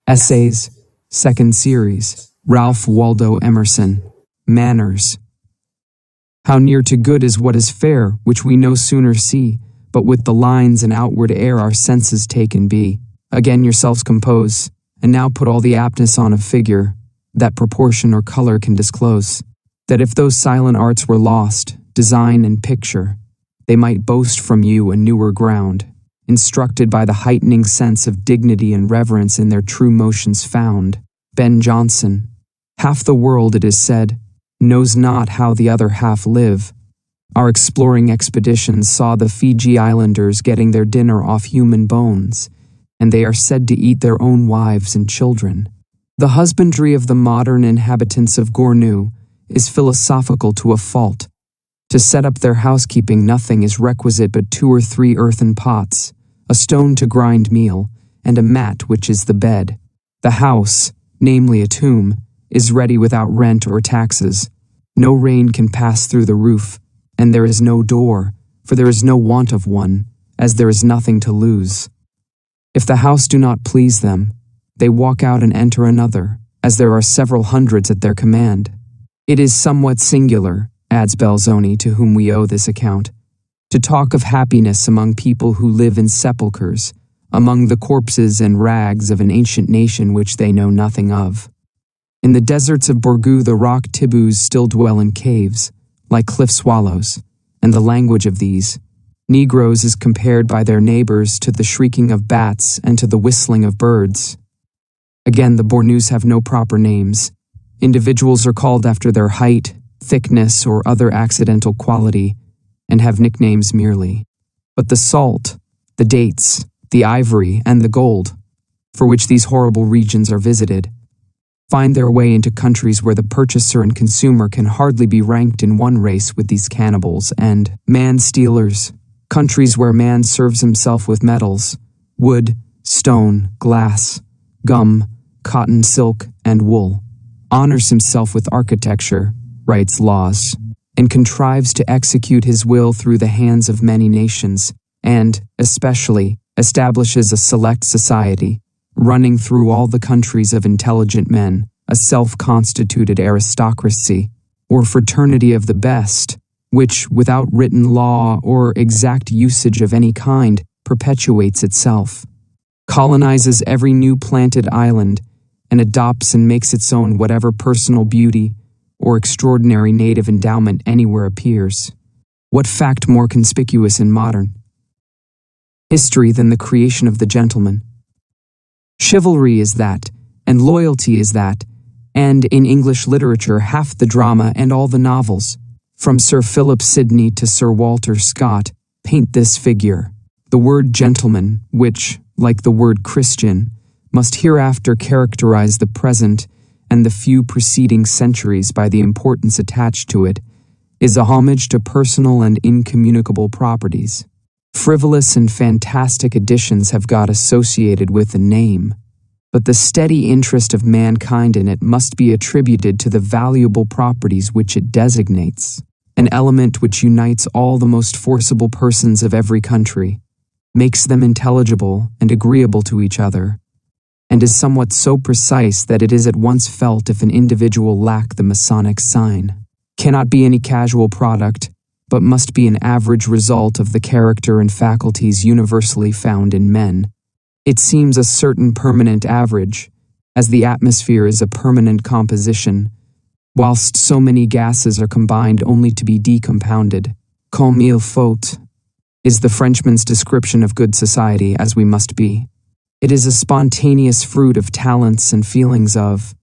Essays, Second Series, Ralph Waldo Emerson. Manners. How near to good is what is fair, which we no sooner see, but with the lines and outward air our senses take and be. Again yourselves compose, and now put all the aptness on of figure, that proportion or color can disclose, that if those silent arts were lost, design and picture, they might boast from you a newer ground, instructed by the heightening sense of dignity and reverence in their true motions found. Ben Jonson. Half the world, it is said, knows not how the other half live. Our exploring expeditions saw the Fiji Islanders getting their dinner off human bones, and they are said to eat their own wives and children. The husbandry of the modern inhabitants of Gornu is philosophical to a fault. To set up their housekeeping nothing is requisite but 2 or 3 earthen pots, a stone to grind meal, and a mat which is the bed. The house, namely a tomb, is ready without rent or taxes. No rain can pass through the roof, and there is no door, for there is no want of one, as there is nothing to lose. If the house do not please them, they walk out and enter another, as there are several hundreds at their command. It is somewhat singular, adds Belzoni, to whom we owe this account, to talk of happiness among people who live in sepulchres, among the corpses and rags of an ancient nation which they know nothing of. In the deserts of Borgu the rock tibus still dwell in caves, like cliff swallows, and the language of these Negroes is compared by their neighbors to the shrieking of bats and to the whistling of birds. Again, the Bornus have no proper names. Individuals are called after their height, thickness, or other accidental quality, and have nicknames merely. But the salt, the dates, the ivory, and the gold, for which these horrible regions are visited, find their way into countries where the purchaser and consumer can hardly be ranked in one race with these cannibals and man-stealers, countries where man serves himself with metals, wood, stone, glass, gum, cotton, silk, and wool, honors himself with architecture, writes laws, and contrives to execute his will through the hands of many nations, and, especially, establishes a select society, running through all the countries of intelligent men, a self-constituted aristocracy, or fraternity of the best, which, without written law or exact usage of any kind, perpetuates itself, colonizes every new planted island, and adopts and makes its own whatever personal beauty or extraordinary native endowment anywhere appears. What fact more conspicuous in modern history than the creation of the gentleman? Chivalry is that, and loyalty is that, and in English literature half the drama and all the novels, from Sir Philip Sidney to Sir Walter Scott, paint this figure. The word gentleman, which, like the word Christian, must hereafter characterize the present and the few preceding centuries by the importance attached to it, is a homage to personal and incommunicable properties. Frivolous and fantastic additions have got associated with the name, but the steady interest of mankind in it must be attributed to the valuable properties which it designates, an element which unites all the most forcible persons of every country, makes them intelligible and agreeable to each other, and is somewhat so precise that it is at once felt if an individual lack the Masonic sign, cannot be any casual product, but must be an average result of the character and faculties universally found in men. It seems a certain permanent average, as the atmosphere is a permanent composition, whilst so many gases are combined only to be decompounded. Comme il faut is the Frenchman's description of good society as we must be. It is a spontaneous fruit of talents and feelings of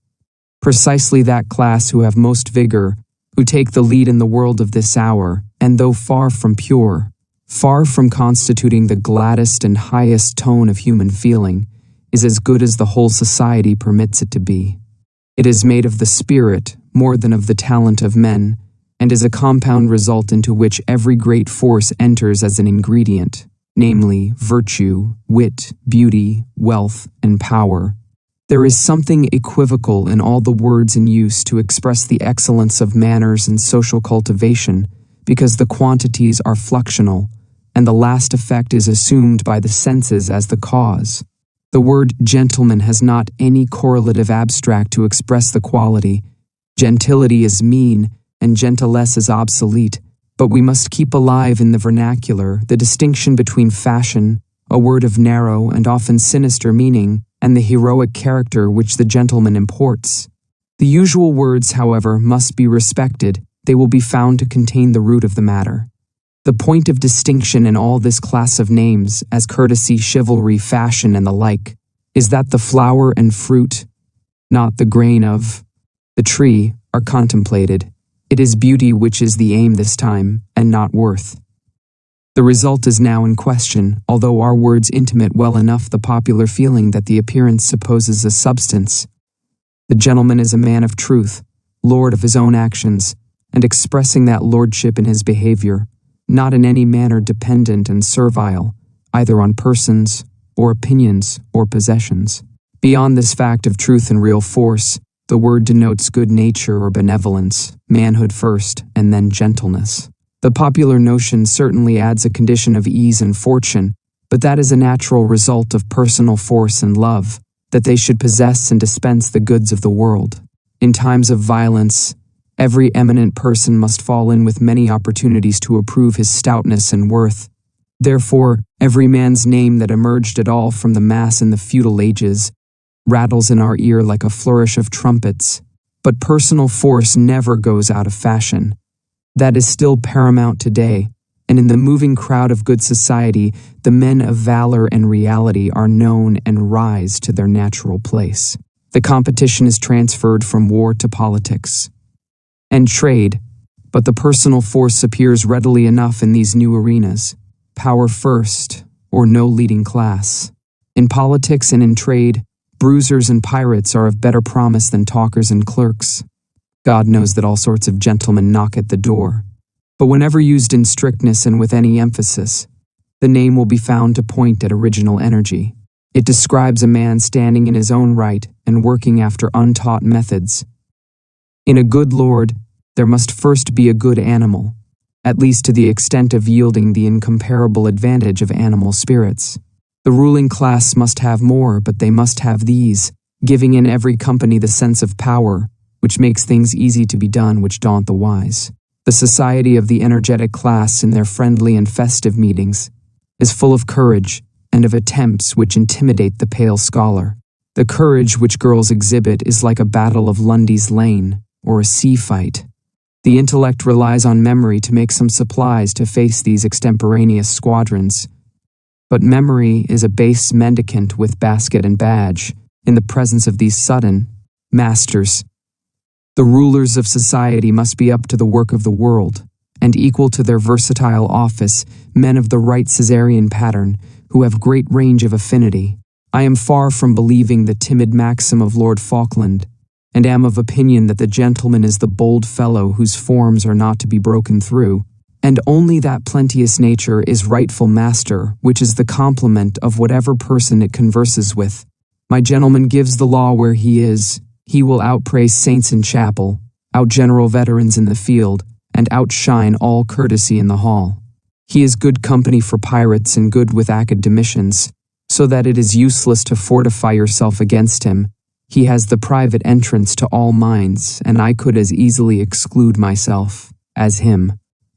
precisely that class who have most vigor, who take the lead in the world of this hour, and though far from pure, far from constituting the gladdest and highest tone of human feeling, is as good as the whole society permits it to be. It is made of the spirit more than of the talent of men, and is a compound result into which every great force enters as an ingredient, namely virtue, wit, beauty, wealth, and power. There is something equivocal in all the words in use to express the excellence of manners and social cultivation, because the quantities are fluxional, and the last effect is assumed by the senses as the cause. The word gentleman has not any correlative abstract to express the quality. Gentility is mean, and gentilesse is obsolete, but we must keep alive in the vernacular the distinction between fashion, a word of narrow and often sinister meaning, and the heroic character which the gentleman imports. The usual words, however, must be respected. They will be found to contain the root of the matter. The point of distinction in all this class of names, as courtesy, chivalry, fashion, and the like, is that the flower and fruit, not the grain of the tree, are contemplated. It is beauty which is the aim this time, and not worth. The result is now in question, although our words intimate well enough the popular feeling that the appearance supposes a substance. The gentleman is a man of truth, lord of his own actions, and expressing that lordship in his behavior, not in any manner dependent and servile, either on persons, or opinions, or possessions. Beyond this fact of truth and real force, the word denotes good nature or benevolence, manhood first, and then gentleness. The popular notion certainly adds a condition of ease and fortune, but that is a natural result of personal force and love, that they should possess and dispense the goods of the world. In times of violence, every eminent person must fall in with many opportunities to approve his stoutness and worth. Therefore, every man's name that emerged at all from the mass in the feudal ages rattles in our ear like a flourish of trumpets, but personal force never goes out of fashion. That is still paramount today, and in the moving crowd of good society, the men of valor and reality are known and rise to their natural place. The competition is transferred from war to politics and trade, but the personal force appears readily enough in these new arenas. Power first, or no leading class. In politics and in trade, bruisers and pirates are of better promise than talkers and clerks. God knows that all sorts of gentlemen knock at the door. But whenever used in strictness and with any emphasis, the name will be found to point at original energy. It describes a man standing in his own right and working after untaught methods. In a good lord, there must first be a good animal, at least to the extent of yielding the incomparable advantage of animal spirits. The ruling class must have more, but they must have these, giving in every company the sense of power, which makes things easy to be done which daunt the wise. The society of the energetic class in their friendly and festive meetings is full of courage and of attempts which intimidate the pale scholar. The courage which girls exhibit is like a battle of Lundy's Lane or a sea fight. The intellect relies on memory to make some supplies to face these extemporaneous squadrons. But memory is a base mendicant with basket and badge in the presence of these sudden masters. The rulers of society must be up to the work of the world, and equal to their versatile office, men of the right Caesarean pattern, who have great range of affinity. I am far from believing the timid maxim of Lord Falkland, and am of opinion that the gentleman is the bold fellow whose forms are not to be broken through, and only that plenteous nature is rightful master, which is the complement of whatever person it converses with. My gentleman gives the law where he is. He will outpraise saints in chapel, outgeneral veterans in the field, and outshine all courtesy in the hall. He is good company for pirates and good with academicians, so that it is useless to fortify yourself against him. He has the private entrance to all minds, and I could as easily exclude myself as him.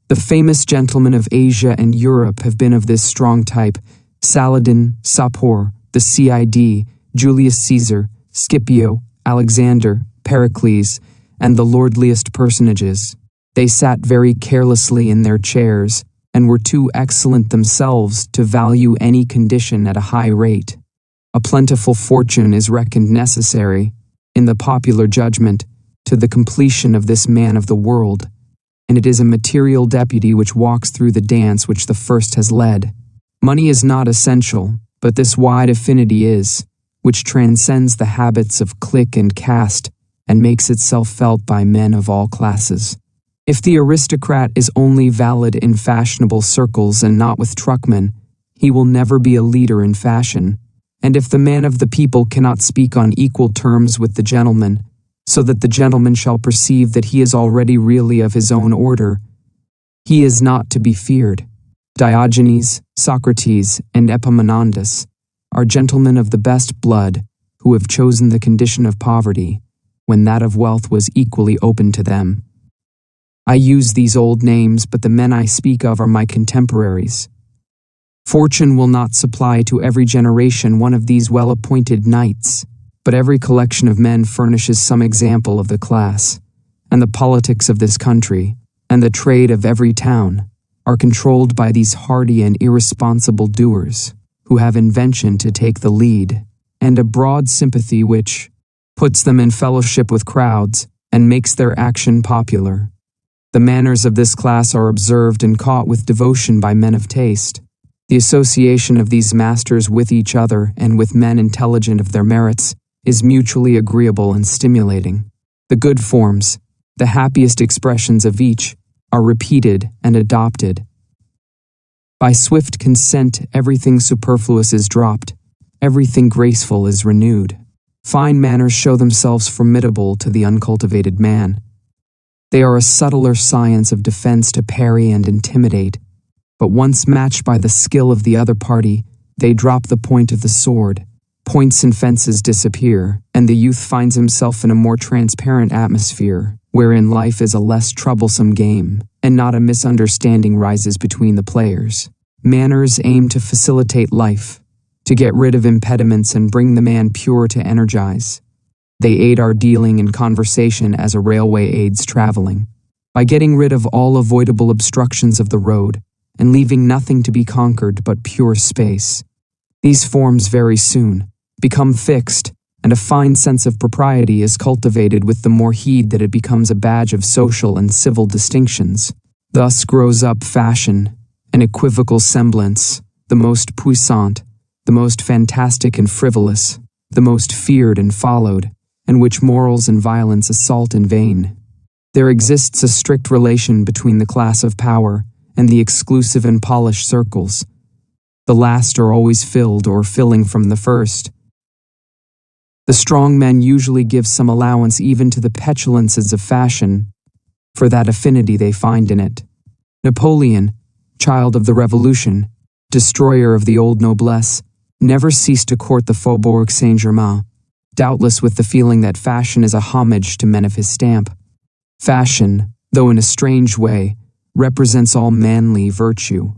The famous gentlemen of Asia and Europe have been of this strong type: Saladin, Sapor, the Cid, Julius Caesar, Scipio, Alexander, Pericles, and the lordliest personages. They sat very carelessly in their chairs, and were too excellent themselves to value any condition at a high rate. A plentiful fortune is reckoned necessary, in the popular judgment, to the completion of this man of the world, and it is a material deputy which walks through the dance which the first has led. Money is not essential, but this wide affinity is, which transcends the habits of clique and caste, and makes itself felt by men of all classes. If the aristocrat is only valid in fashionable circles and not with truckmen, he will never be a leader in fashion, and if the man of the people cannot speak on equal terms with the gentleman, so that the gentleman shall perceive that he is already really of his own order, he is not to be feared. Diogenes, Socrates, and Epaminondas are gentlemen of the best blood, who have chosen the condition of poverty, when that of wealth was equally open to them. I use these old names, but the men I speak of are my contemporaries. Fortune will not supply to every generation one of these well-appointed knights, but every collection of men furnishes some example of the class, and the politics of this country, and the trade of every town, are controlled by these hardy and irresponsible doers, who have invention to take the lead, and a broad sympathy which puts them in fellowship with crowds and makes their action popular. The manners of this class are observed and caught with devotion by men of taste. The association of these masters with each other and with men intelligent of their merits is mutually agreeable and stimulating. The good forms, the happiest expressions of each, are repeated and adopted. By swift consent, everything superfluous is dropped, everything graceful is renewed. Fine manners show themselves formidable to the uncultivated man. They are a subtler science of defense to parry and intimidate, but once matched by the skill of the other party, they drop the point of the sword. Points and fences disappear, and the youth finds himself in a more transparent atmosphere, wherein life is a less troublesome game, and not a misunderstanding rises between the players. Manners aim to facilitate life, to get rid of impediments and bring the man pure to energize. They aid our dealing and conversation as a railway aids traveling, by getting rid of all avoidable obstructions of the road, and leaving nothing to be conquered but pure space. These forms very soon become fixed, and a fine sense of propriety is cultivated with the more heed that it becomes a badge of social and civil distinctions. Thus grows up fashion, an equivocal semblance, the most puissant, the most fantastic and frivolous, the most feared and followed, and which morals and violence assault in vain. There exists a strict relation between the class of power and the exclusive and polished circles. The last are always filled or filling from the first. The strong men usually give some allowance even to the petulances of fashion, for that affinity they find in it. Napoleon, child of the Revolution, destroyer of the old noblesse, never ceased to court the Faubourg Saint-Germain, doubtless with the feeling that fashion is a homage to men of his stamp. Fashion, though in a strange way, represents all manly virtue.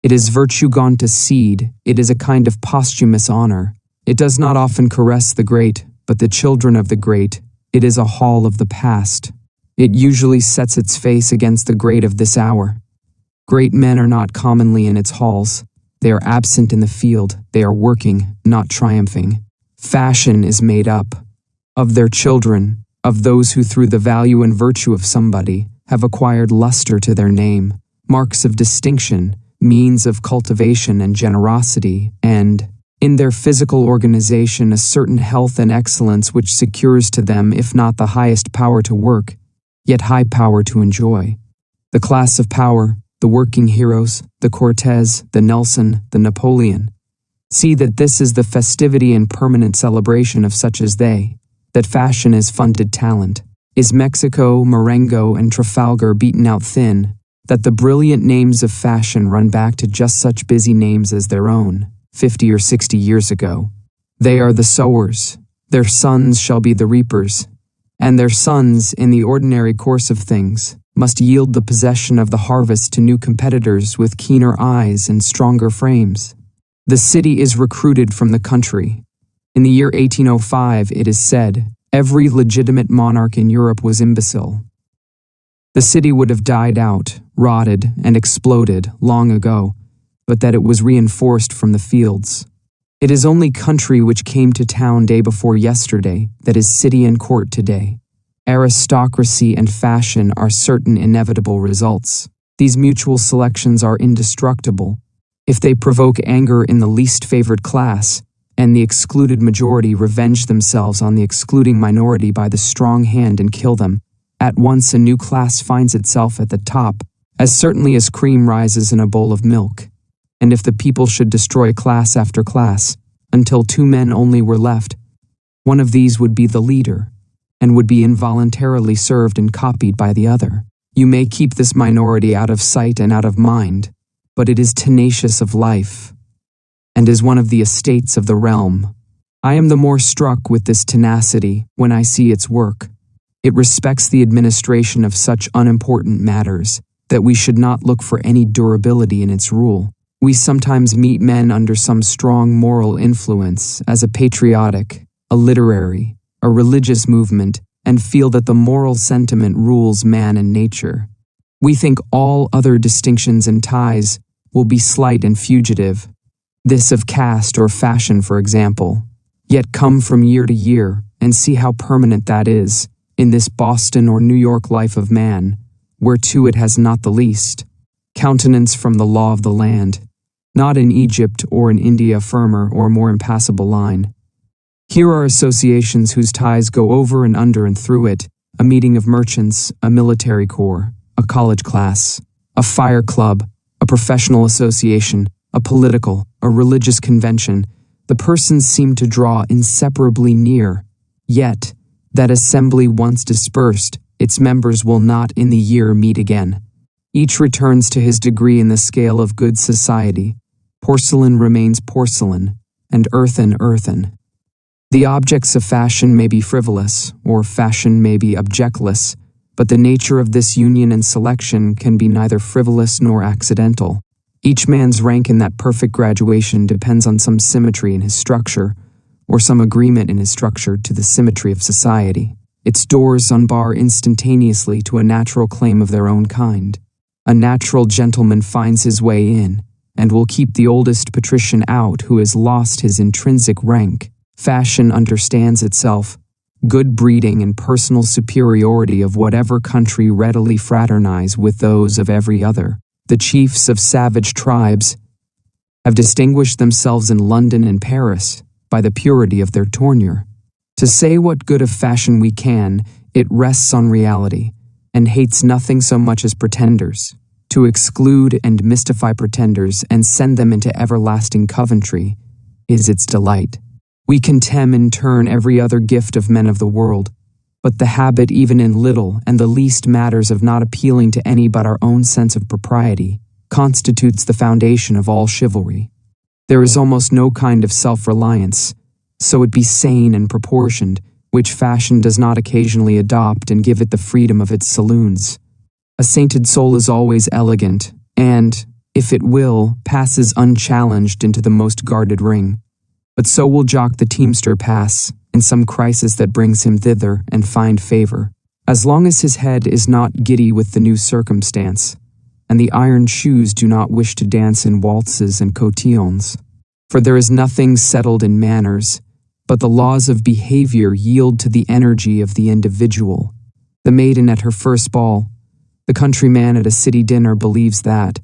It is virtue gone to seed, it is a kind of posthumous honor. It does not often caress the great, but the children of the great. It is a hall of the past. It usually sets its face against the great of this hour. Great men are not commonly in its halls. They are absent in the field. They are working, not triumphing. Fashion is made up of their children, of those who through the value and virtue of somebody have acquired luster to their name, marks of distinction, means of cultivation and generosity, and, in their physical organization, a certain health and excellence which secures to them, if not the highest power to work, yet high power to enjoy. The class of power, the working heroes, the Cortez, the Nelson, the Napoleon, see that this is the festivity and permanent celebration of such as they, that fashion is funded talent. Is Mexico, Marengo, and Trafalgar beaten out thin, that the brilliant names of fashion run back to just such busy names as their own, 50 or 60 years ago? They are the sowers, their sons shall be the reapers, and their sons, in the ordinary course of things, must yield the possession of the harvest to new competitors with keener eyes and stronger frames. The city is recruited from the country. In the year 1805, it is said, every legitimate monarch in Europe was imbecile. The city would have died out, rotted, and exploded long ago, but that it was reinforced from the fields. It is only country which came to town day before yesterday that is city and court today. Aristocracy and fashion are certain inevitable results. These mutual selections are indestructible. If they provoke anger in the least favored class, and the excluded majority revenge themselves on the excluding minority by the strong hand and kill them, at once a new class finds itself at the top, as certainly as cream rises in a bowl of milk. And if the people should destroy class after class, until two men only were left, one of these would be the leader, and would be involuntarily served and copied by the other. You may keep this minority out of sight and out of mind, but it is tenacious of life, and is one of the estates of the realm. I am the more struck with this tenacity when I see its work. It respects the administration of such unimportant matters that we should not look for any durability in its rule. We sometimes meet men under some strong moral influence as a patriotic, a literary, a religious movement, and feel that the moral sentiment rules man and nature. We think all other distinctions and ties will be slight and fugitive, this of caste or fashion, for example, yet come from year to year and see how permanent that is in this Boston or New York life of man, whereto it has not the least countenance from the law of the land, not in Egypt or in India firmer or more impassable line. Here are associations whose ties go over and under and through it, a meeting of merchants, a military corps, a college class, a fire club, a professional association, a political, a religious convention. The persons seem to draw inseparably near, yet, that assembly once dispersed, its members will not in the year meet again. Each returns to his degree in the scale of good society. Porcelain remains porcelain, and earthen earthen. The objects of fashion may be frivolous, or fashion may be objectless, but the nature of this union and selection can be neither frivolous nor accidental. Each man's rank in that perfect graduation depends on some symmetry in his structure, or some agreement in his structure to the symmetry of society. Its doors unbar instantaneously to a natural claim of their own kind. A natural gentleman finds his way in, and will keep the oldest patrician out who has lost his intrinsic rank. Fashion understands itself. Good breeding and personal superiority of whatever country readily fraternize with those of every other. The chiefs of savage tribes have distinguished themselves in London and Paris by the purity of their tournure. To say what good of fashion we can, it rests on reality, and hates nothing so much as pretenders. To exclude and mystify pretenders and send them into everlasting Coventry is its delight. We contemn in turn every other gift of men of the world, but the habit even in little and the least matters of not appealing to any but our own sense of propriety constitutes the foundation of all chivalry. There is almost no kind of self-reliance, so it be sane and proportioned, which fashion does not occasionally adopt and give it the freedom of its saloons. A sainted soul is always elegant, and, if it will, passes unchallenged into the most guarded ring. But so will Jock the teamster pass, in some crisis that brings him thither, and find favor, as long as his head is not giddy with the new circumstance, and the iron shoes do not wish to dance in waltzes and cotillons. For there is nothing settled in manners, but the laws of behavior yield to the energy of the individual. The maiden at her first ball, the countryman at a city dinner believes that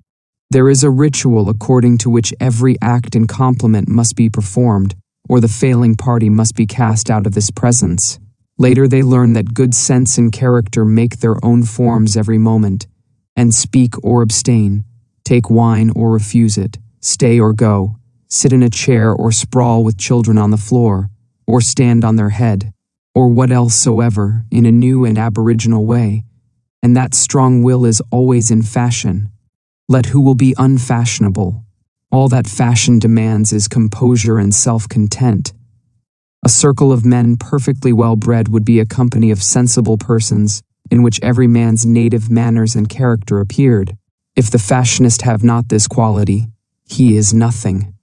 there is a ritual according to which every act and compliment must be performed, or the failing party must be cast out of this presence. Later they learn that good sense and character make their own forms every moment, and speak or abstain, take wine or refuse it, stay or go, sit in a chair or sprawl with children on the floor, or stand on their head, or what else soever, in a new and aboriginal way, and that strong will is always in fashion. Let who will be unfashionable. All that fashion demands is composure and self-content. A circle of men perfectly well-bred would be a company of sensible persons, in which every man's native manners and character appeared. If the fashionist have not this quality, he is nothing.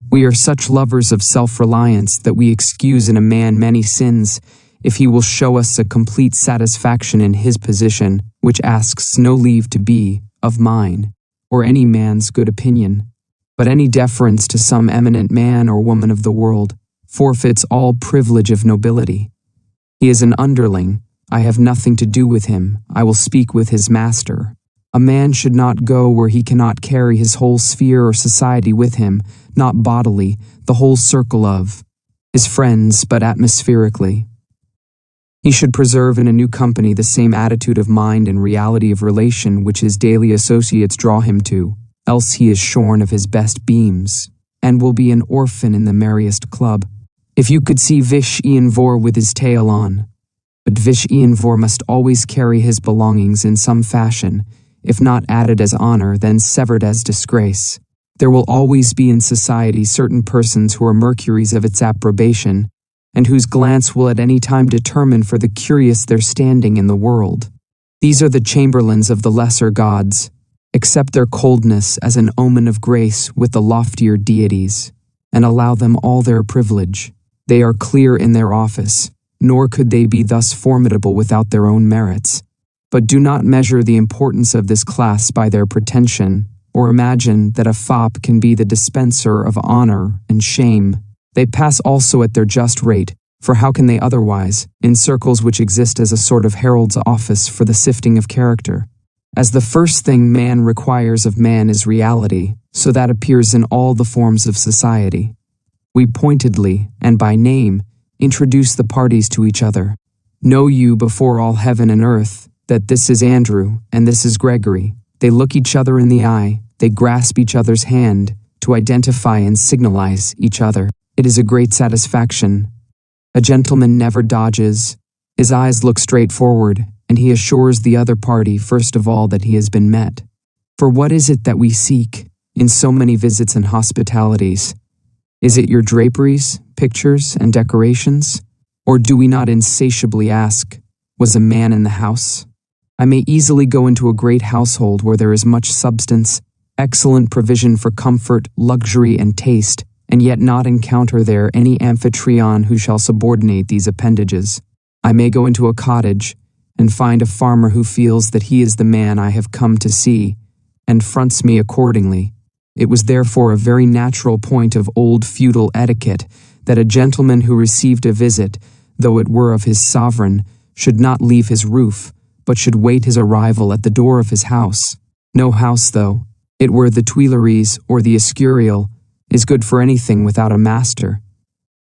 We are such lovers of self-reliance that we excuse in a man many sins if he will show us a complete satisfaction in his position, which asks no leave to be of mine, or any man's good opinion, but any deference to some eminent man or woman of the world forfeits all privilege of nobility. He is an underling. I have nothing to do with him. I will speak with his master. A man should not go where he cannot carry his whole sphere or society with him, not bodily, the whole circle of his friends, but atmospherically. He should preserve in a new company the same attitude of mind and reality of relation which his daily associates draw him to, else he is shorn of his best beams, and will be an orphan in the merriest club. If you could see Vish Ian Vor with his tail on, but Vish Ian Vor must always carry his belongings in some fashion, if not added as honor, then severed as disgrace. There will always be in society certain persons who are mercuries of its approbation, and whose glance will at any time determine for the curious their standing in the world. These are the chamberlains of the lesser gods. Accept their coldness as an omen of grace with the loftier deities, and allow them all their privilege. They are clear in their office, nor could they be thus formidable without their own merits. But do not measure the importance of this class by their pretension, or imagine that a fop can be the dispenser of honor and shame. They pass also at their just rate, for how can they otherwise, in circles which exist as a sort of herald's office for the sifting of character? As the first thing man requires of man is reality, so that appears in all the forms of society. We pointedly, and by name, introduce the parties to each other. Know you before all heaven and earth that this is Andrew and this is Gregory. They look each other in the eye, they grasp each other's hand to identify and signalize each other. It is a great satisfaction. A gentleman never dodges. His eyes look straight forward, and he assures the other party first of all that he has been met. For what is it that we seek in so many visits and hospitalities? Is it your draperies, pictures, and decorations? Or do we not insatiably ask, was a man in the house? I may easily go into a great household where there is much substance, excellent provision for comfort, luxury, and taste, and yet not encounter there any amphitryon who shall subordinate these appendages. I may go into a cottage and find a farmer who feels that he is the man I have come to see, and fronts me accordingly. It was therefore a very natural point of old feudal etiquette that a gentleman who received a visit, though it were of his sovereign, should not leave his roof, but should wait his arrival at the door of his house. No house, though it were the Tuileries or the Escurial, is good for anything without a master.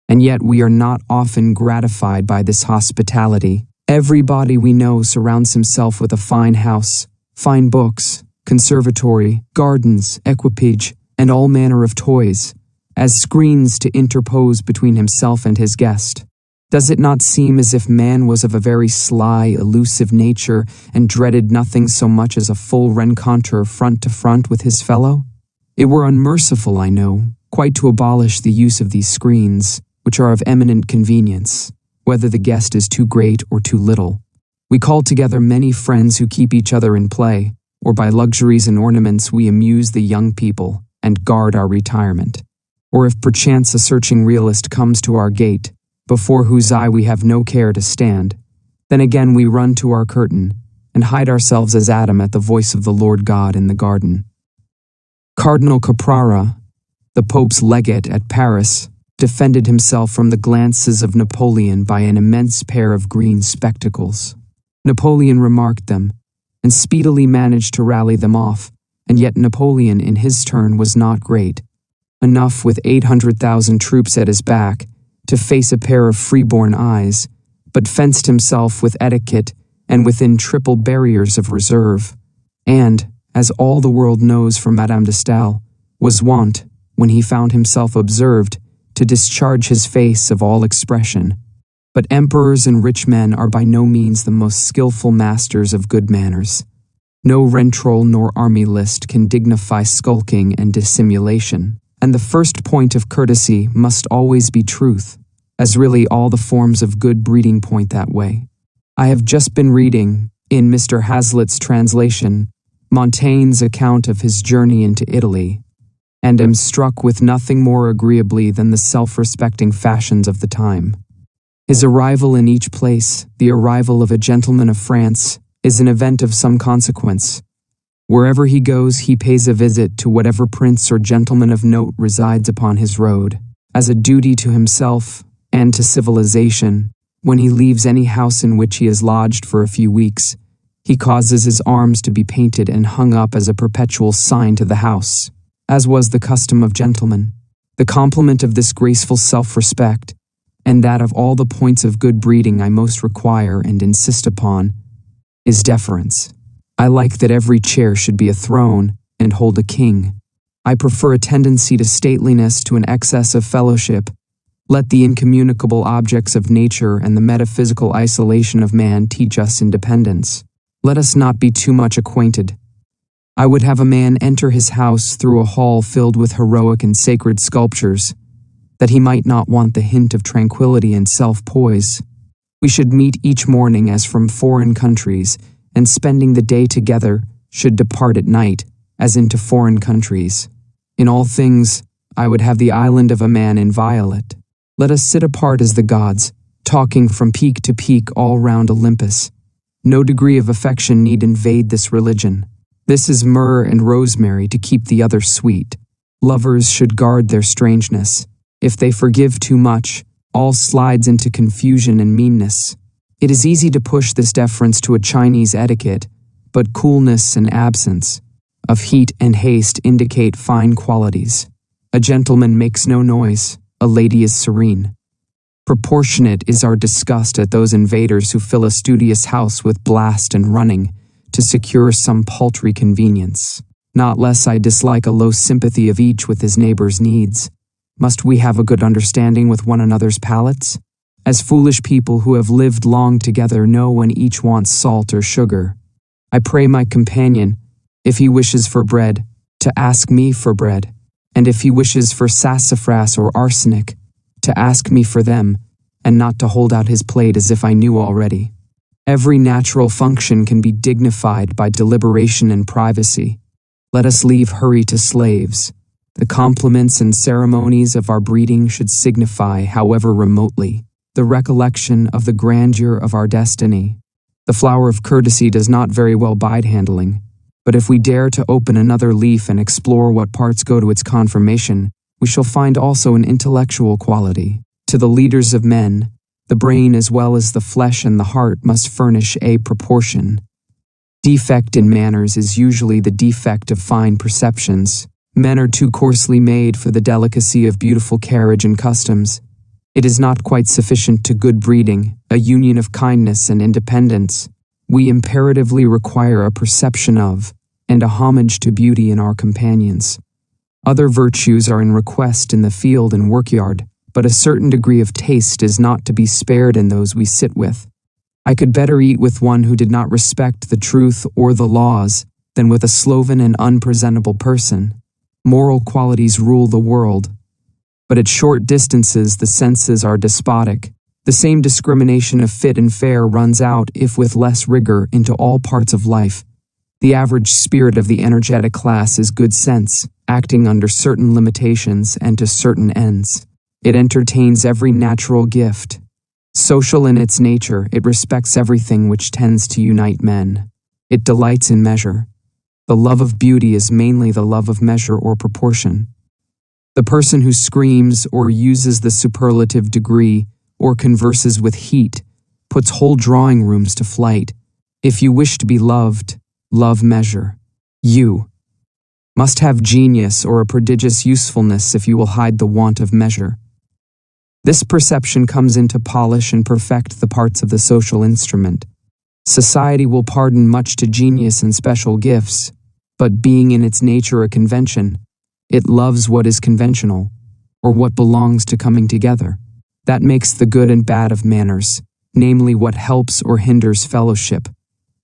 And yet we are not often gratified by this hospitality. Everybody we know surrounds himself with a fine house, fine books, conservatory, gardens, equipage, and all manner of toys, as screens to interpose between himself and his guest. Does it not seem as if man was of a very sly, elusive nature, and dreaded nothing so much as a full rencontre front to front with his fellow? It were unmerciful, I know, quite to abolish the use of these screens, which are of eminent convenience, whether the guest is too great or too little. We call together many friends who keep each other in play, or by luxuries and ornaments we amuse the young people, and guard our retirement. Or if perchance a searching realist comes to our gate, before whose eye we have no care to stand, then again we run to our curtain, and hide ourselves as Adam at the voice of the Lord God in the garden. Cardinal Caprara, the Pope's legate at Paris, defended himself from the glances of Napoleon by an immense pair of green spectacles. Napoleon remarked them, and speedily managed to rally them off, and yet Napoleon in his turn was not great, enough with 800,000 troops at his back to face a pair of freeborn eyes, but fenced himself with etiquette and within triple barriers of reserve, and, as all the world knows from Madame de Staël, was wont, when he found himself observed, to discharge his face of all expression. But emperors and rich men are by no means the most skillful masters of good manners. No rentroll nor army list can dignify skulking and dissimulation, and the first point of courtesy must always be truth, as really all the forms of good breeding point that way. I have just been reading, in Mr. Hazlitt's translation, Montaigne's account of his journey into Italy, and am struck with nothing more agreeably than the self-respecting fashions of the time. His arrival in each place, the arrival of a gentleman of France, is an event of some consequence. Wherever he goes, he pays a visit to whatever prince or gentleman of note resides upon his road, as a duty to himself and to civilization. When he leaves any house in which he is lodged for a few weeks, he causes his arms to be painted and hung up as a perpetual sign to the house, as was the custom of gentlemen. The complement of this graceful self-respect, and that of all the points of good breeding I most require and insist upon, is deference. I like that every chair should be a throne and hold a king. I prefer a tendency to stateliness to an excess of fellowship. Let the incommunicable objects of nature and the metaphysical isolation of man teach us independence. Let us not be too much acquainted. I would have a man enter his house through a hall filled with heroic and sacred sculptures, that he might not want the hint of tranquility and self-poise. We should meet each morning as from foreign countries, and spending the day together, should depart at night, as into foreign countries. In all things, I would have the island of a man inviolate. Let us sit apart as the gods, talking from peak to peak all round Olympus. No degree of affection need invade this religion. This is myrrh and rosemary to keep the other sweet. Lovers should guard their strangeness. If they forgive too much, all slides into confusion and meanness. It is easy to push this deference to a Chinese etiquette, but coolness and absence of heat and haste indicate fine qualities. A gentleman makes no noise, a lady is serene. Proportionate is our disgust at those invaders who fill a studious house with blast and running to secure some paltry convenience. Not less I dislike a low sympathy of each with his neighbor's needs. Must we have a good understanding with one another's palates? As foolish people who have lived long together know when each wants salt or sugar. I pray my companion, if he wishes for bread, to ask me for bread, and if he wishes for sassafras or arsenic, to ask me for them, and not to hold out his plate as if I knew already. Every natural function can be dignified by deliberation and privacy. Let us leave hurry to slaves. The compliments and ceremonies of our breeding should signify, however remotely, the recollection of the grandeur of our destiny. The flower of courtesy does not very well bide handling, but if we dare to open another leaf and explore what parts go to its confirmation, we shall find also an intellectual quality. To the leaders of men, the brain as well as the flesh and the heart must furnish a proportion. Defect in manners is usually the defect of fine perceptions. Men are too coarsely made for the delicacy of beautiful carriage and customs. It is not quite sufficient to good breeding, a union of kindness and independence. We imperatively require a perception of, and a homage to beauty in our companions. Other virtues are in request in the field and workyard, but a certain degree of taste is not to be spared in those we sit with. I could better eat with one who did not respect the truth or the laws than with a sloven and unpresentable person. Moral qualities rule the world, but at short distances the senses are despotic. The same discrimination of fit and fair runs out, if with less rigor, into all parts of life. The average spirit of the energetic class is good sense, acting under certain limitations and to certain ends. It entertains every natural gift. Social in its nature, it respects everything which tends to unite men. It delights in measure. The love of beauty is mainly the love of measure or proportion. The person who screams or uses the superlative degree or converses with heat puts whole drawing rooms to flight. If you wish to be loved, love measure. You must have genius or a prodigious usefulness if you will hide the want of measure. This perception comes in to polish and perfect the parts of the social instrument. Society will pardon much to genius and special gifts, but being in its nature a convention, it loves what is conventional, or what belongs to coming together. That makes the good and bad of manners, namely what helps or hinders fellowship.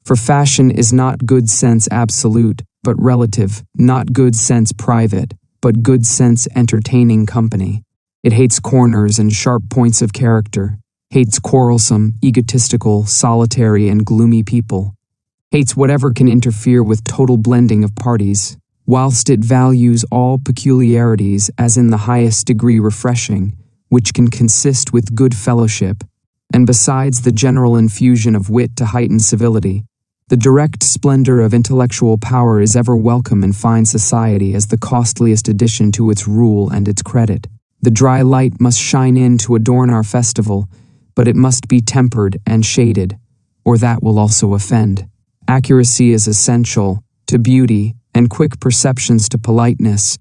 For fashion is not good sense absolute, but relative, not good sense private, but good sense entertaining company. It hates corners and sharp points of character, hates quarrelsome, egotistical, solitary, and gloomy people, hates whatever can interfere with total blending of parties, whilst it values all peculiarities as in the highest degree refreshing, which can consist with good fellowship, and besides the general infusion of wit to heighten civility, the direct splendor of intellectual power is ever welcome in fine society as the costliest addition to its rule and its credit. The dry light must shine in to adorn our festival, but it must be tempered and shaded, or that will also offend. Accuracy is essential to beauty and quick perceptions to politeness,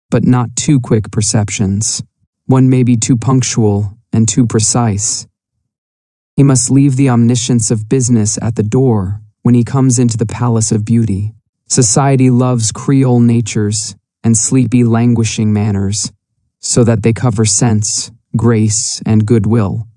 but not too quick perceptions. One may be too punctual and too precise. He must leave the omniscience of business at the door when he comes into the palace of beauty. Society loves Creole natures and sleepy, languishing manners, so that they cover sense, grace, and goodwill.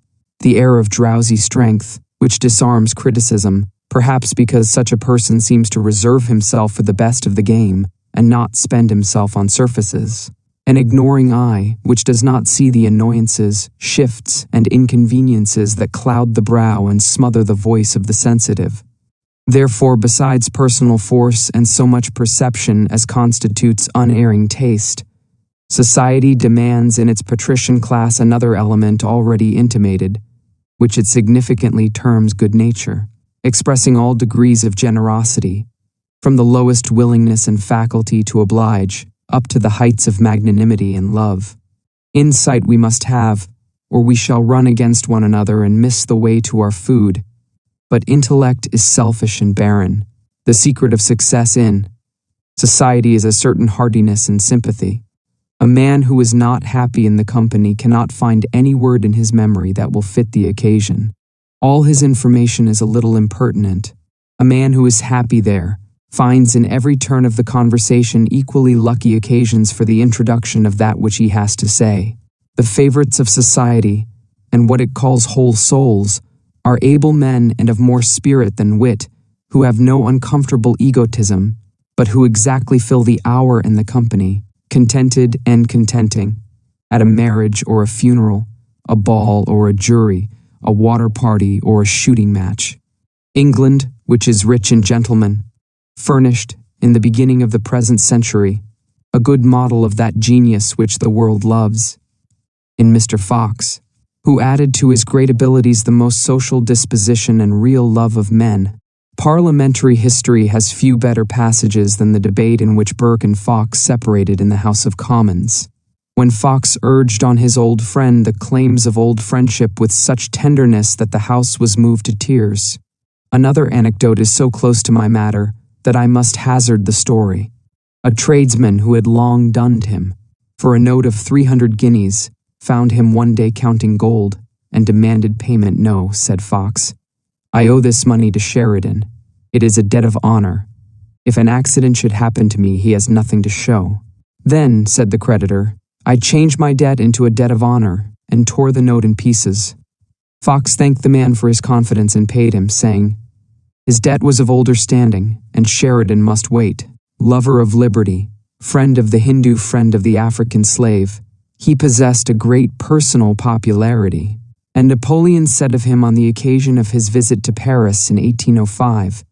The air of drowsy strength, which disarms criticism, perhaps because such a person seems to reserve himself for the best of the game and not spend himself on surfaces. An ignoring eye, which does not see the annoyances, shifts, and inconveniences that cloud the brow and smother the voice of the sensitive. Therefore, besides personal force and so much perception as constitutes unerring taste, society demands in its patrician class another element already intimated, which it significantly terms good nature, expressing all degrees of generosity, from the lowest willingness and faculty to oblige, up to the heights of magnanimity and love. Insight we must have, or we shall run against one another and miss the way to our food. But intellect is selfish and barren. The secret of success in society is a certain heartiness and sympathy. A man who is not happy in the company cannot find any word in his memory that will fit the occasion. All his information is a little impertinent. A man who is happy there finds in every turn of the conversation equally lucky occasions for the introduction of that which he has to say. The favorites of society, and what it calls whole souls, are able men and of more spirit than wit, who have no uncomfortable egotism, but who exactly fill the hour and the company, contented and contenting, at a marriage or a funeral, a ball or a jury, a water party or a shooting match. England, which is rich in gentlemen, furnished, in the beginning of the present century, a good model of that genius which the world loves, in Mr. Fox, who added to his great abilities the most social disposition and real love of men. Parliamentary history has few better passages than the debate in which Burke and Fox separated in the House of Commons, when Fox urged on his old friend the claims of old friendship with such tenderness that the House was moved to tears. Another anecdote is so close to my matter that I must hazard the story. A tradesman who had long dunned him, for a note of 300 guineas, found him one day counting gold, and demanded payment. "No," said Fox, "I owe this money to Sheridan. It is a debt of honor. If an accident should happen to me, he has nothing to show." "Then," said the creditor, "I changed my debt into a debt of honor, and tore the note in pieces." Fox thanked the man for his confidence and paid him, saying, his debt was of older standing, and Sheridan must wait. Lover of liberty, friend of the Hindu, friend of the African slave, he possessed a great personal popularity, and Napoleon said of him on the occasion of his visit to Paris in 1805,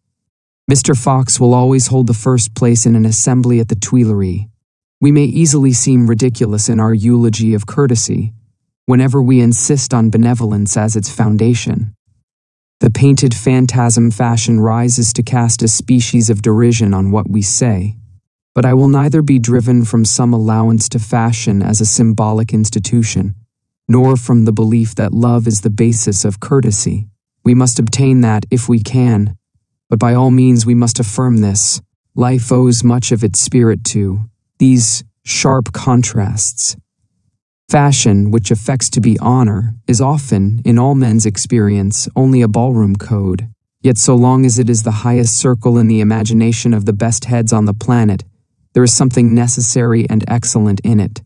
"Mr. Fox will always hold the first place in an assembly at the Tuileries." We may easily seem ridiculous in our eulogy of courtesy, whenever we insist on benevolence as its foundation. The painted phantasm fashion rises to cast a species of derision on what we say, but I will neither be driven from some allowance to fashion as a symbolic institution, nor from the belief that love is the basis of courtesy. We must obtain that if we can, but by all means we must affirm this. Life owes much of its spirit to these sharp contrasts. Fashion, which affects to be honor, is often, in all men's experience, only a ballroom code. Yet so long as it is the highest circle in the imagination of the best heads on the planet, there is something necessary and excellent in it.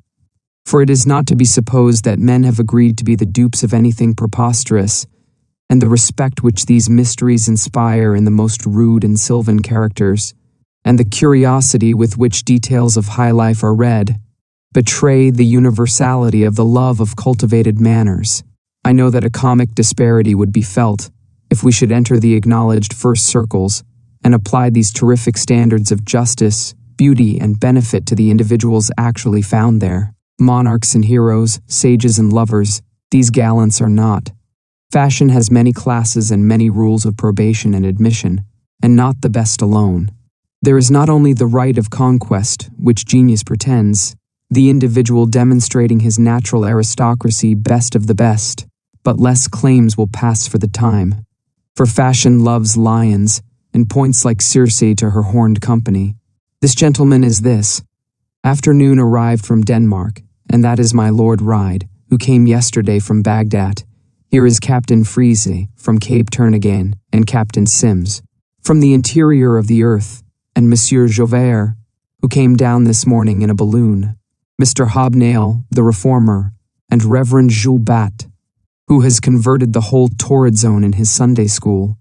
For it is not to be supposed that men have agreed to be the dupes of anything preposterous, and the respect which these mysteries inspire in the most rude and sylvan characters, and the curiosity with which details of high life are read, betray the universality of the love of cultivated manners. I know that a comic disparity would be felt if we should enter the acknowledged first circles and apply these terrific standards of justice, beauty, and benefit to the individuals actually found there. Monarchs and heroes, sages and lovers, these gallants are not. Fashion has many classes and many rules of probation and admission, and not the best alone. There is not only the right of conquest, which genius pretends, the individual demonstrating his natural aristocracy best of the best, but less claims will pass for the time. For fashion loves lions, and points like Circe to her horned company. This gentleman is this. Afternoon arrived from Denmark, and that is my Lord Ride, who came yesterday from Baghdad. Here is Captain Freeze from Cape Turnagain, and Captain Sims from the interior of the earth, and Monsieur Joubert, who came down this morning in a balloon. Mr. Hobnail, the reformer, and Reverend Jules Bat, who has converted the whole torrid zone in his Sunday school,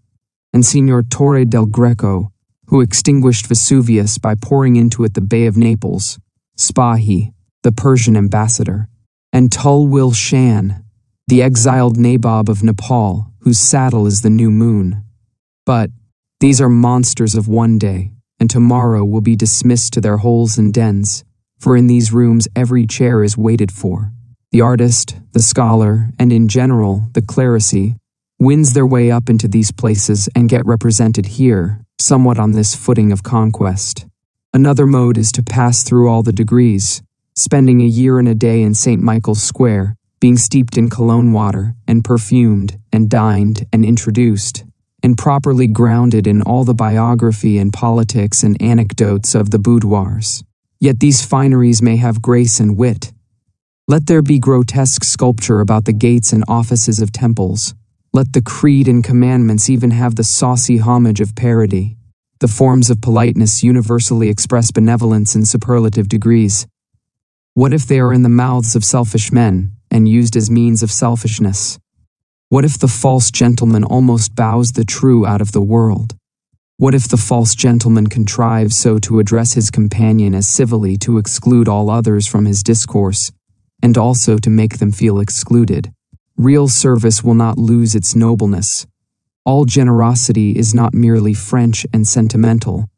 and Signor Torre del Greco, who extinguished Vesuvius by pouring into it the Bay of Naples, Spahi, the Persian ambassador, and Tul Wil Shan, the exiled nabob of Nepal, whose saddle is the new moon. But these are monsters of one day, and tomorrow will be dismissed to their holes and dens, for in these rooms every chair is waited for. The artist, the scholar, and in general, the clerisy, wins their way up into these places and get represented here, somewhat on this footing of conquest. Another mode is to pass through all the degrees, spending a year and a day in St. Michael's Square, being steeped in cologne water, and perfumed, and dined, and introduced, and properly grounded in all the biography and politics and anecdotes of the boudoirs. Yet these fineries may have grace and wit. Let there be grotesque sculpture about the gates and offices of temples. Let the creed and commandments even have the saucy homage of parody. The forms of politeness universally express benevolence in superlative degrees. What if they are in the mouths of selfish men, and used as means of selfishness? What if the false gentleman almost bows the true out of the world? What if the false gentleman contrives so to address his companion as civilly to exclude all others from his discourse, and also to make them feel excluded? Real service will not lose its nobleness. All generosity is not merely French and sentimental,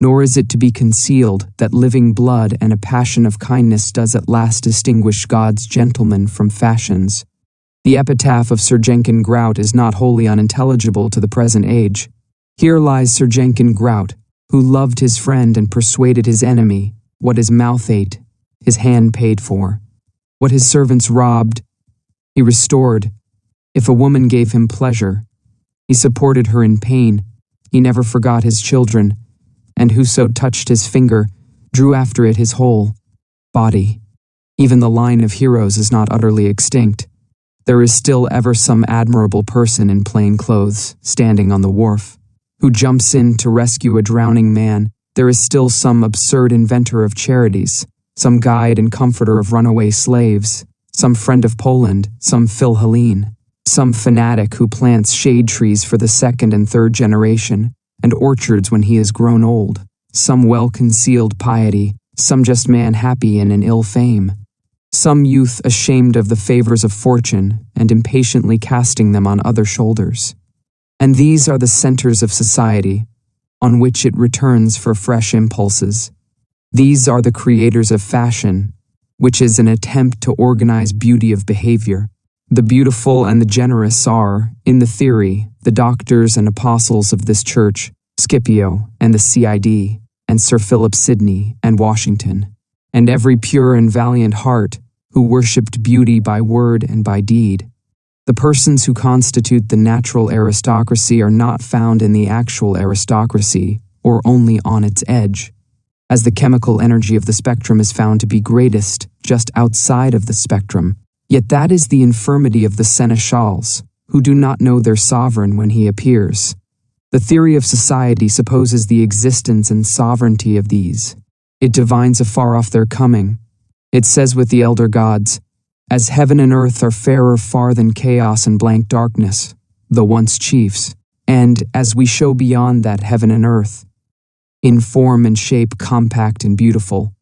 nor is it to be concealed that living blood and a passion of kindness does at last distinguish God's gentlemen from fashions. The epitaph of Sir Jenkin Grout is not wholly unintelligible to the present age. Here lies Sir Jenkin Grout, who loved his friend and persuaded his enemy. What his mouth ate, his hand paid for. What his servants robbed, he restored. If a woman gave him pleasure, he supported her in pain. He never forgot his children, and whoso touched his finger drew after it his whole body. Even the line of heroes is not utterly extinct. There is still ever some admirable person in plain clothes, standing on the wharf, who jumps in to rescue a drowning man. There is still some absurd inventor of charities, some guide and comforter of runaway slaves, some friend of Poland, some Philhellene, some fanatic who plants shade trees for the second and third generation, and orchards when he is grown old, some well-concealed piety, some just man happy in an ill fame, some youth ashamed of the favors of fortune and impatiently casting them on other shoulders. And these are the centers of society, on which it returns for fresh impulses. These are the creators of fashion, which is an attempt to organize beauty of behavior. The beautiful and the generous are, in the theory, the doctors and apostles of this church, Scipio and the CID, and Sir Philip Sidney and Washington, and every pure and valiant heart who worshipped beauty by word and by deed. The persons who constitute the natural aristocracy are not found in the actual aristocracy, or only on its edge, as the chemical energy of the spectrum is found to be greatest just outside of the spectrum. Yet that is the infirmity of the seneschals, who do not know their sovereign when he appears. The theory of society supposes the existence and sovereignty of these. It divines afar off their coming. It says with the elder gods, "As heaven and earth are fairer far than chaos and blank darkness, though once chiefs, and as we show beyond that heaven and earth, in form and shape compact and beautiful,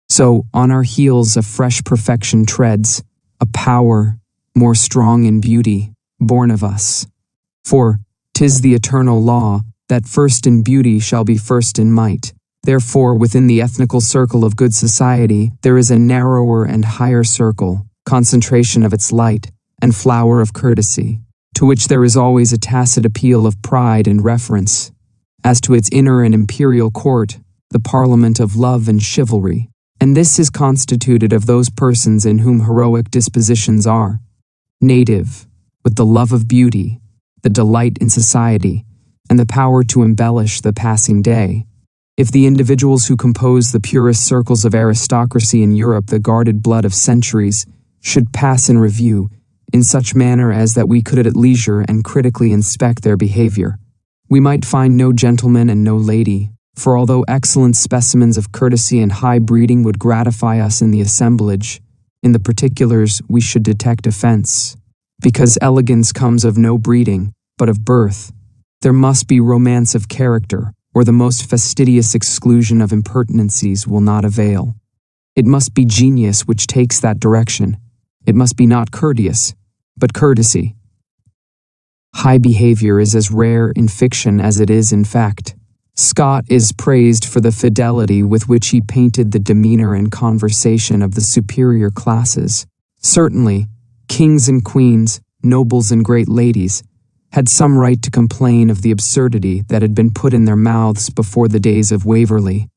so on our heels a fresh perfection treads, a power, more strong in beauty, born of us. For 'tis the eternal law, that first in beauty shall be first in might. Therefore, within the ethnical circle of good society, there is a narrower and higher circle, concentration of its light, and flower of courtesy, to which there is always a tacit appeal of pride and reference. As to its inner and imperial court, the parliament of love and chivalry, and this is constituted of those persons in whom heroic dispositions are native, with the love of beauty, the delight in society, and the power to embellish the passing day. If the individuals who compose the purest circles of aristocracy in Europe, the guarded blood of centuries, should pass in review, in such manner as that we could at leisure and critically inspect their behavior, we might find no gentleman and no lady, for although excellent specimens of courtesy and high breeding would gratify us in the assemblage, in the particulars we should detect offense, because elegance comes of no breeding, but of birth. There must be romance of character, or the most fastidious exclusion of impertinencies will not avail. It must be genius which takes that direction. It must be not courteous, but courtesy. High behavior is as rare in fiction as it is in fact. Scott is praised for the fidelity with which he painted the demeanor and conversation of the superior classes. Certainly, kings and queens, nobles and great ladies, had some right to complain of the absurdity that had been put in their mouths before the days of Waverley.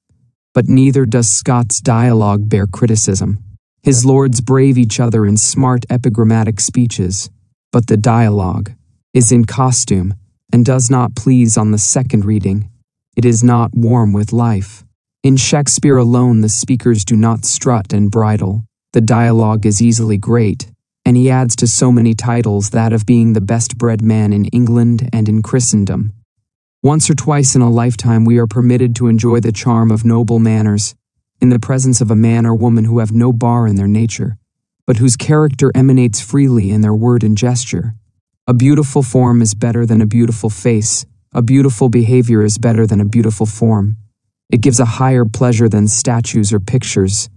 But neither does Scott's dialogue bear criticism. His lords brave each other in smart epigrammatic speeches, but the dialogue is in costume and does not please on the second reading. It is not warm with life. In Shakespeare alone the speakers do not strut and bridle. The dialogue is easily great, and he adds to so many titles that of being the best-bred man in England and in Christendom. Once or twice in a lifetime we are permitted to enjoy the charm of noble manners, in the presence of a man or woman who have no bar in their nature, but whose character emanates freely in their word and gesture. A beautiful form is better than a beautiful face. A beautiful behavior is better than a beautiful form. It gives a higher pleasure than statues or pictures.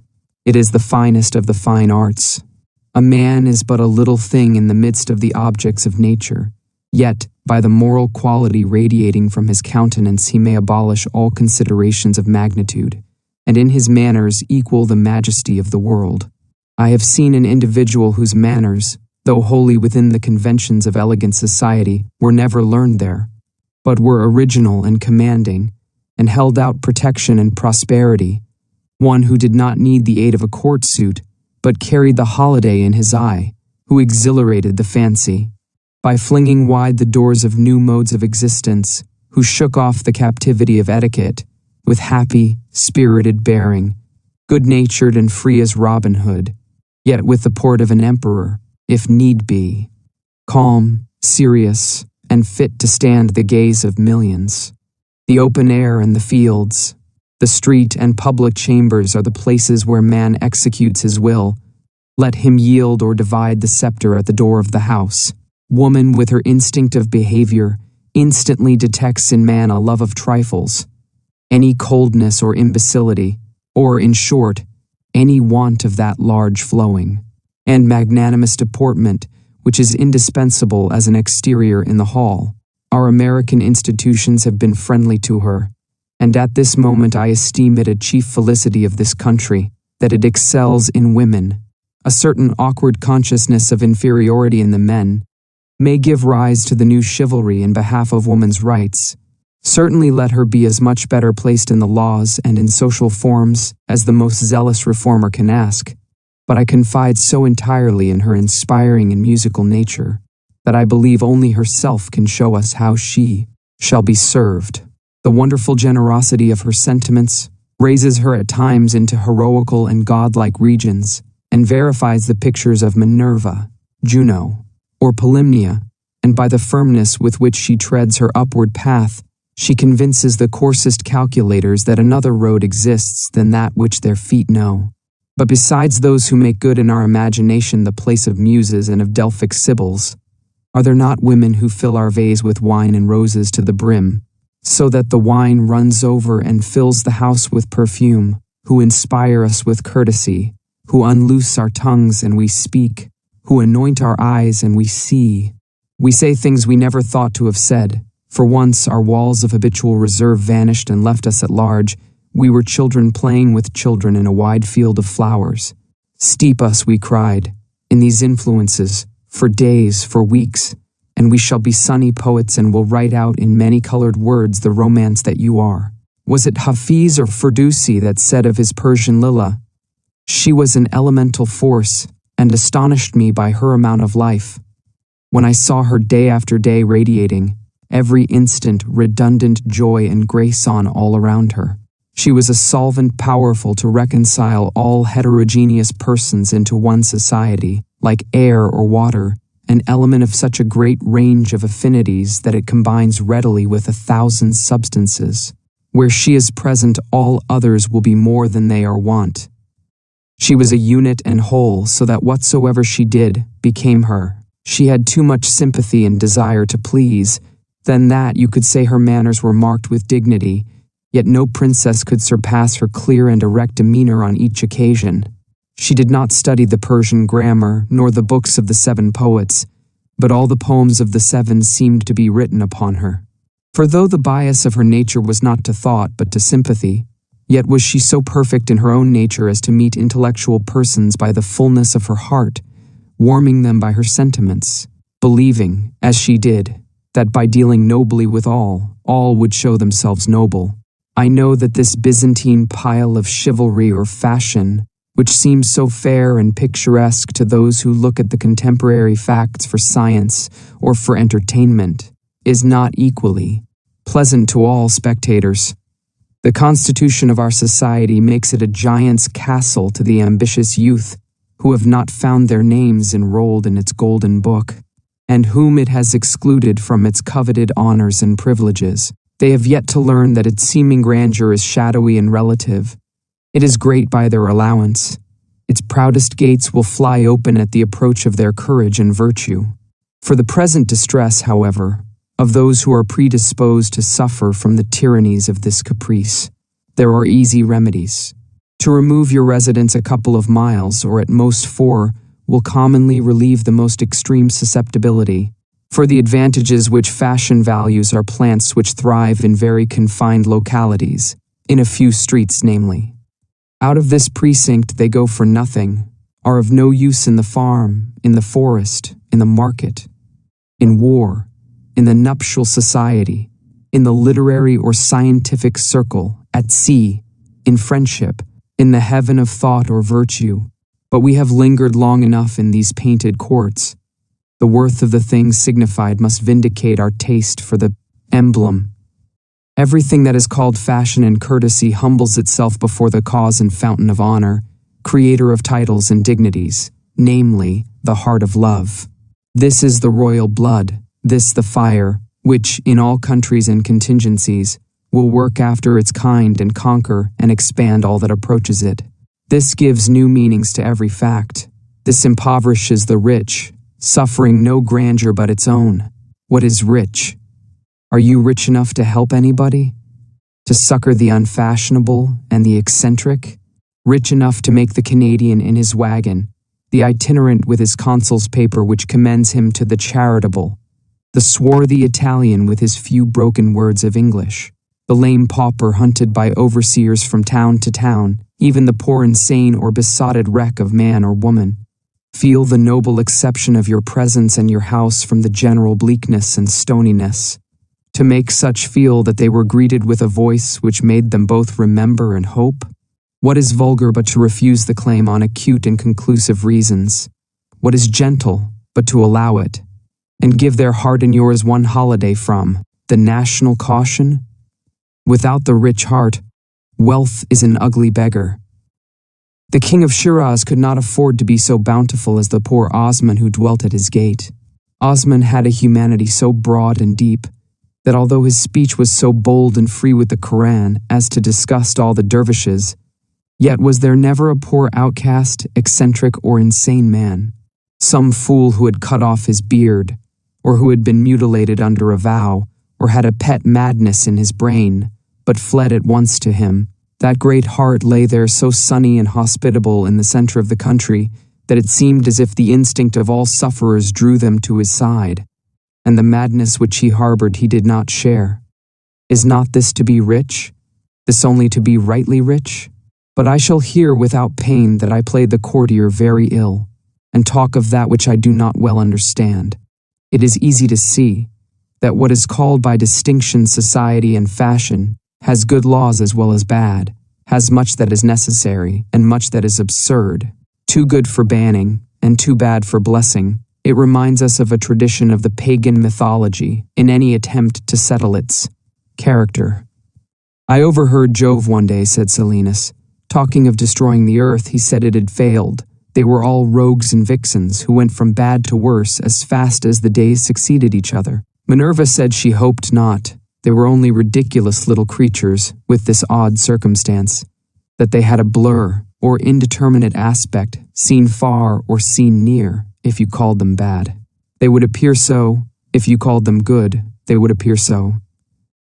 It is the finest of the fine arts. A man is but a little thing in the midst of the objects of nature, yet, by the moral quality radiating from his countenance he may abolish all considerations of magnitude, and in his manners equal the majesty of the world. I have seen an individual whose manners, though wholly within the conventions of elegant society, were never learned there, but were original and commanding, and held out protection and prosperity, one who did not need the aid of a court suit, but carried the holiday in his eye, who exhilarated the fancy, by flinging wide the doors of new modes of existence, who shook off the captivity of etiquette, with happy, spirited bearing, good-natured and free as Robin Hood, yet with the port of an emperor, if need be, calm, serious, and fit to stand the gaze of millions. The open air and the fields, the street and public chambers are the places where man executes his will. Let him yield or divide the scepter at the door of the house. Woman, with her instinct of behavior, instantly detects in man a love of trifles, any coldness or imbecility, or, in short, any want of that large flowing and magnanimous deportment which is indispensable as an exterior in the hall. Our American institutions have been friendly to her, and at this moment I esteem it a chief felicity of this country that it excels in women. A certain awkward consciousness of inferiority in the men may give rise to the new chivalry in behalf of woman's rights. Certainly let her be as much better placed in the laws and in social forms as the most zealous reformer can ask, but I confide so entirely in her inspiring and musical nature that I believe only herself can show us how she shall be served. The wonderful generosity of her sentiments raises her at times into heroical and godlike regions, and verifies the pictures of Minerva, Juno, or Polymnia, and by the firmness with which she treads her upward path, she convinces the coarsest calculators that another road exists than that which their feet know. But besides those who make good in our imagination the place of muses and of Delphic sibyls, are there not women who fill our vase with wine and roses to the brim, so that the wine runs over and fills the house with perfume, who inspire us with courtesy, who unloose our tongues and we speak, who anoint our eyes and we see? We say things we never thought to have said. For once our walls of habitual reserve vanished and left us at large. We were children playing with children in a wide field of flowers. Steep us, we cried, in these influences, for days, for weeks, and we shall be sunny poets and will write out in many-colored words the romance that you are. Was it Hafiz or Ferdusi that said of his Persian Lila, "She was an elemental force, and astonished me by her amount of life. When I saw her day after day radiating, every instant redundant joy and grace on all around her. She was a solvent powerful to reconcile all heterogeneous persons into one society, like air or water, an element of such a great range of affinities that it combines readily with 1,000 substances. Where she is present, all others will be more than they are wont. She was a unit and whole, so that whatsoever she did became her. She had too much sympathy and desire to please, Than that, you could say her manners were marked with dignity, yet no princess could surpass her clear and erect demeanor on each occasion. She did not study the Persian grammar, nor the books of the 7 poets, but all the poems of the 7 seemed to be written upon her. For though the bias of her nature was not to thought but to sympathy, yet was she so perfect in her own nature as to meet intellectual persons by the fullness of her heart, warming them by her sentiments, believing, as she did, that by dealing nobly with all would show themselves noble. I know that this Byzantine pile of chivalry or fashion, which seems so fair and picturesque to those who look at the contemporary facts for science or for entertainment, is not equally pleasant to all spectators. The constitution of our society makes it a giant's castle to the ambitious youth who have not found their names enrolled in its golden book, and whom it has excluded from its coveted honors and privileges. They have yet to learn that its seeming grandeur is shadowy and relative. It is great by their allowance. Its proudest gates will fly open at the approach of their courage and virtue. For the present distress, however, of those who are predisposed to suffer from the tyrannies of this caprice, there are easy remedies. To remove your residence a couple of miles, or at most 4, will commonly relieve the most extreme susceptibility. For the advantages which fashion values are plants which thrive in very confined localities, in a few streets namely. Out of this precinct they go for nothing, are of no use in the farm, in the forest, in the market, in war, in the nuptial society, in the literary or scientific circle, at sea, in friendship, in the heaven of thought or virtue. But we have lingered long enough in these painted courts. The worth of the things signified must vindicate our taste for the emblem. Everything that is called fashion and courtesy humbles itself before the cause and fountain of honor, creator of titles and dignities, namely, the heart of love. This is the royal blood, this the fire, which, in all countries and contingencies, will work after its kind and conquer and expand all that approaches it. This gives new meanings to every fact. This impoverishes the rich, suffering no grandeur but its own. What is rich? Are you rich enough to help anybody? To succor the unfashionable and the eccentric? Rich enough to make the Canadian in his wagon, the itinerant with his consul's paper which commends him to the charitable, the swarthy Italian with his few broken words of English, the lame pauper hunted by overseers from town to town, even the poor insane or besotted wreck of man or woman. Feel the noble exception of your presence and your house from the general bleakness and stoniness, to make such feel that they were greeted with a voice which made them both remember and hope? What is vulgar but to refuse the claim on acute and conclusive reasons? What is gentle but to allow it, and give their heart and yours one holiday from the national caution? Without the rich heart, wealth is an ugly beggar. The king of Shiraz could not afford to be so bountiful as the poor Osman who dwelt at his gate. Osman had a humanity so broad and deep that although his speech was so bold and free with the Koran as to disgust all the dervishes, yet was there never a poor outcast, eccentric, or insane man, some fool who had cut off his beard, or who had been mutilated under a vow, or had a pet madness in his brain, but fled at once to him. That great heart lay there so sunny and hospitable in the center of the country that it seemed as if the instinct of all sufferers drew them to his side, and the madness which he harbored he did not share. Is not this to be rich? This only to be rightly rich? But I shall hear without pain that I play the courtier very ill, and talk of that which I do not well understand. It is easy to see that what is called by distinction society and fashion has good laws as well as bad, has much that is necessary and much that is absurd, too good for banning and too bad for blessing. It reminds us of a tradition of the pagan mythology in any attempt to settle its character. I overheard Jove one day, said Silenus. Talking of destroying the earth, he said it had failed. They were all rogues and vixens who went from bad to worse as fast as the days succeeded each other. Minerva said she hoped not. They were only ridiculous little creatures, with this odd circumstance, that they had a blur or indeterminate aspect, seen far or seen near, if you called them bad. They would appear so, if you called them good, they would appear so,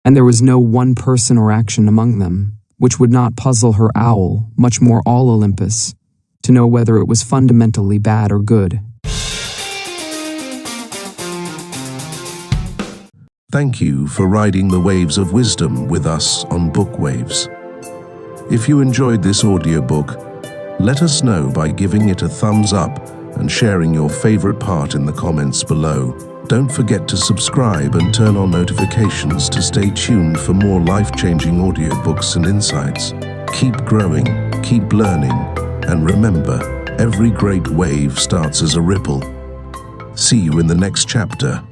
and there was no one person or action among them which would not puzzle her owl, much more all Olympus, to know whether it was fundamentally bad or good. Thank you for riding the waves of wisdom with us on Book Waves. If you enjoyed this audiobook, let us know by giving it a thumbs up and sharing your favorite part in the comments below. Don't forget to subscribe and turn on notifications to stay tuned for more life-changing audiobooks and insights. Keep growing, keep learning, and remember, every great wave starts as a ripple. See you in the next chapter.